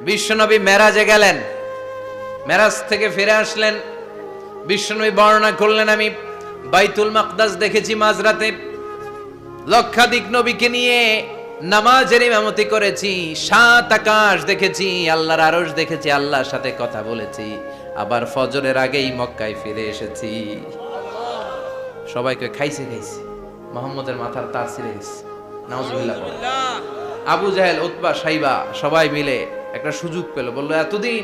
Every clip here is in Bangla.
বিশ্বনবী মেরাজে গেলেন, মেরাজ থেকে ফিরে আসলেন। বিশ্বনবী বর্ণনা করলেন, আমি বাইতুল মাকদাস দেখেছি মাঝরাতে, লক্ষাধিক নবীকে নিয়ে নামাজের ইমামতি করেছি, 7 আকাশ দেখেছি, আল্লাহর আরশ দেখেছি, আল্লাহর সাথে কথা বলেছি, আবার ফজরের আগেই মক্কায় ফিরে এসেছি। সবাইকে খাইছে মুহাম্মদের মাথার তার ছিঁড়ে গেছে, নাউজুবিল্লাহ। আবু জাহেল, উতবা, সাইবা সবাই মিলে একটা সুযোগ পেল, বললো এতদিন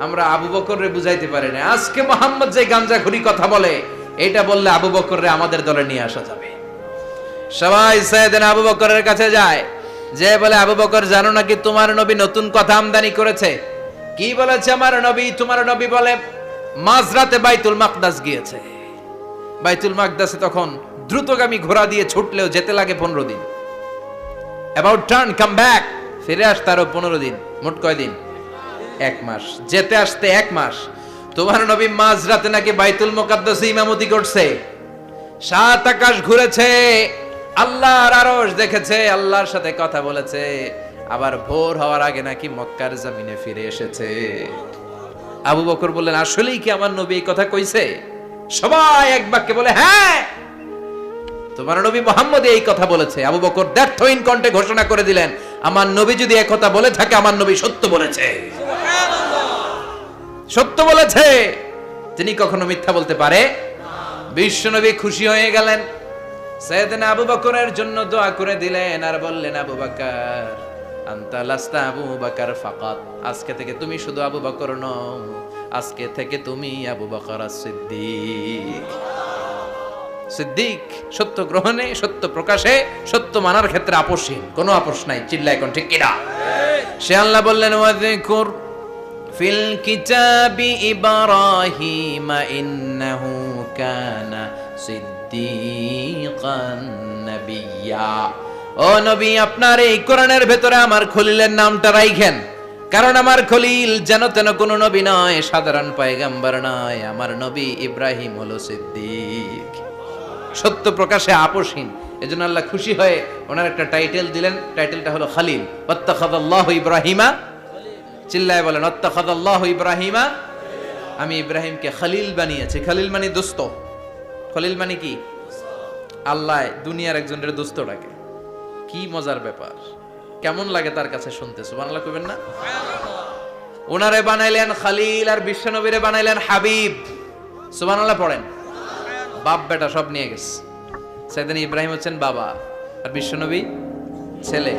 আমরা আবু বকররে বুঝাইতে পারি না, আজকে মুহাম্মদ যে গাঞ্জাখুরি কথা বলে এটা বললে আবু বকররে আমাদের দলে নিয়ে আসা যাবে। সবাই সাইয়েদনা আবু বকরের কাছে যায়, যে বলে আবু বকর জানো নাকি তোমার নবী নতুন কথা আমদানি করেছে? কি বলেছে আমার নবী? তোমার নবী বলে মাঝরাতে বাইতুল মাকদাস গিয়েছে। বাইতুল মাকদাসে তখন দ্রুতগামী ঘোড়া দিয়ে ছুটলেও যেতে লাগে 15 দিন। অ্যাবাউট টার্ন কাম ব্যাক, ফিরে আসতে আরো 15 দিন, মোট কয় দিন? 1 মাস। যেতে আসতে 1 মাস। তোমার নবী মাঝরাতে নাকি বাইতুল মুকাদ্দাসে ইমামতি করছে, 7 আকাশ ঘুরেছে, আল্লাহর আরশ দেখেছে, আল্লাহর সাথে কথা বলেছে, আবার ভোর হওয়ার আগে নাকি মক্কার জমিনে ফিরে এসেছে। আবু বকর বললেন, আসলেই কি আমার নবী এই কথা কইছে? সবাই এক বাক্যে বলে, হ্যাঁ তোমার নবী মুহাম্মদ এই কথা বলেছে। আবু বকর দ্ব্যর্থহীন কণ্ঠে ঘোষণা করে দিলেন, আমার নবী যদি এই কথা বলে থাকে, আমার নবী সত্য বলেছে, সত্য বলেছে, তিনি কখনো মিথ্যা বলতে পারে? বিশ্বনবী খুশি হয়ে গেলেন, সাইয়েদনা আবু বকরের জন্য দোয়া করে দিলেন, আর বললেন, আবু বকর আনতা লাস্তা আবু বকর ফাকাত, আজকে থেকে তুমি শুধু আবু বকর নও, আজকে থেকে তুমি আবু বকর as-সিদ্দিক। সিদ্দিক, সত্য গ্রহণে, সত্য প্রকাশে, সত্য মানার ক্ষেত্রে আপোষহীন, কোনো আপোষ নাই। চিল্লায় কোন ঠিক কিনা? সে আল্লাহ বললেন, ওয়াযকুর ফিল কিতাবি ইব্রাহিম ইন্নাহু কানা সিদ্দিকান নাবিয়্যা। ও নবী, আপনার এই কোরআনের ভেতরে আমার খলিলের নামটা রাখেন, কারণ আমার খলিল যেন তেন কোনো নবী নয়, সাধারণ পয়গম্বর নয়, আমার নবী ইব্রাহিম হলো সিদ্দিক, সত্য প্রকাশে আপোষহীন। এজন্য আল্লাহ খুশি হয়ে ওনার একটা টাইটেল দিলেন, টাইটেলটা হলো খলিল। ওয়াত্তাখাযাল্লাহু ইব্রাহিমা, চিল্লায় বলেন ওয়াত্তাখাযাল্লাহু ইব্রাহিমা, আমি ইব্রাহিমকে খলিল বানিয়েছি। খলিল মানে দোস্ত। খলিল মানে কি? আল্লাহ দুনিয়ার একজনের দোস্ত ডাকে। কি মজার ব্যাপার, কেমন লাগে তার কাছে শুনতে? সুবহানাল্লাহ কইবেন না? ওনারে বানাইলেন খলিল, আর বিশ্বনবীরে বানাইলেন হাবিব। সুবহানাল্লাহ পড়েন। বাপ বেটা সব নিয়ে গেছে। সাইয়েদনা ইব্রাহিম হচ্ছেন বাবা, আর বিশ্বনবী ছেলে।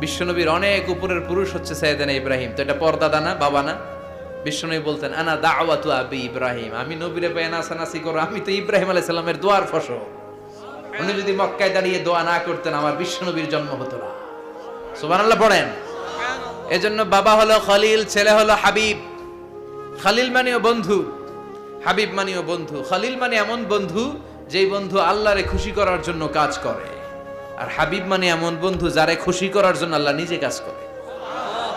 বিশ্বনবীর অনেক উপরের পুরুষ হচ্ছে সাইয়েদনা ইব্রাহিম। তো এটা পরদাদা না, বাবা না? বিশ্বনবী বলতেন, আনা দাওয়াতু আবি ইব্রাহিম, আমি নবীরে পেয়ে নাচানাচি করো, আমি তো ইব্রাহিম আলাইহিস সালামের দোয়ার ফসল। উনি যদি মক্কায় দাঁড়িয়ে দোয়া না করতেন, আমার বিশ্বনবীর জন্ম হতো না। সুবহানাল্লাহ পড়েন। এজন্য বাবা হলো খলিল, ছেলে হলো হাবিব। খলিল মানেও বন্ধু, হাবিব মানেও বন্ধু। খলিল মানে এমন বন্ধু যেই বন্ধু আল্লাহরে খুশি করার জন্য কাজ করে, আর হাবিব মানে এমন বন্ধু যারে খুশি করার জন্য আল্লাহ নিজে কাজ করে।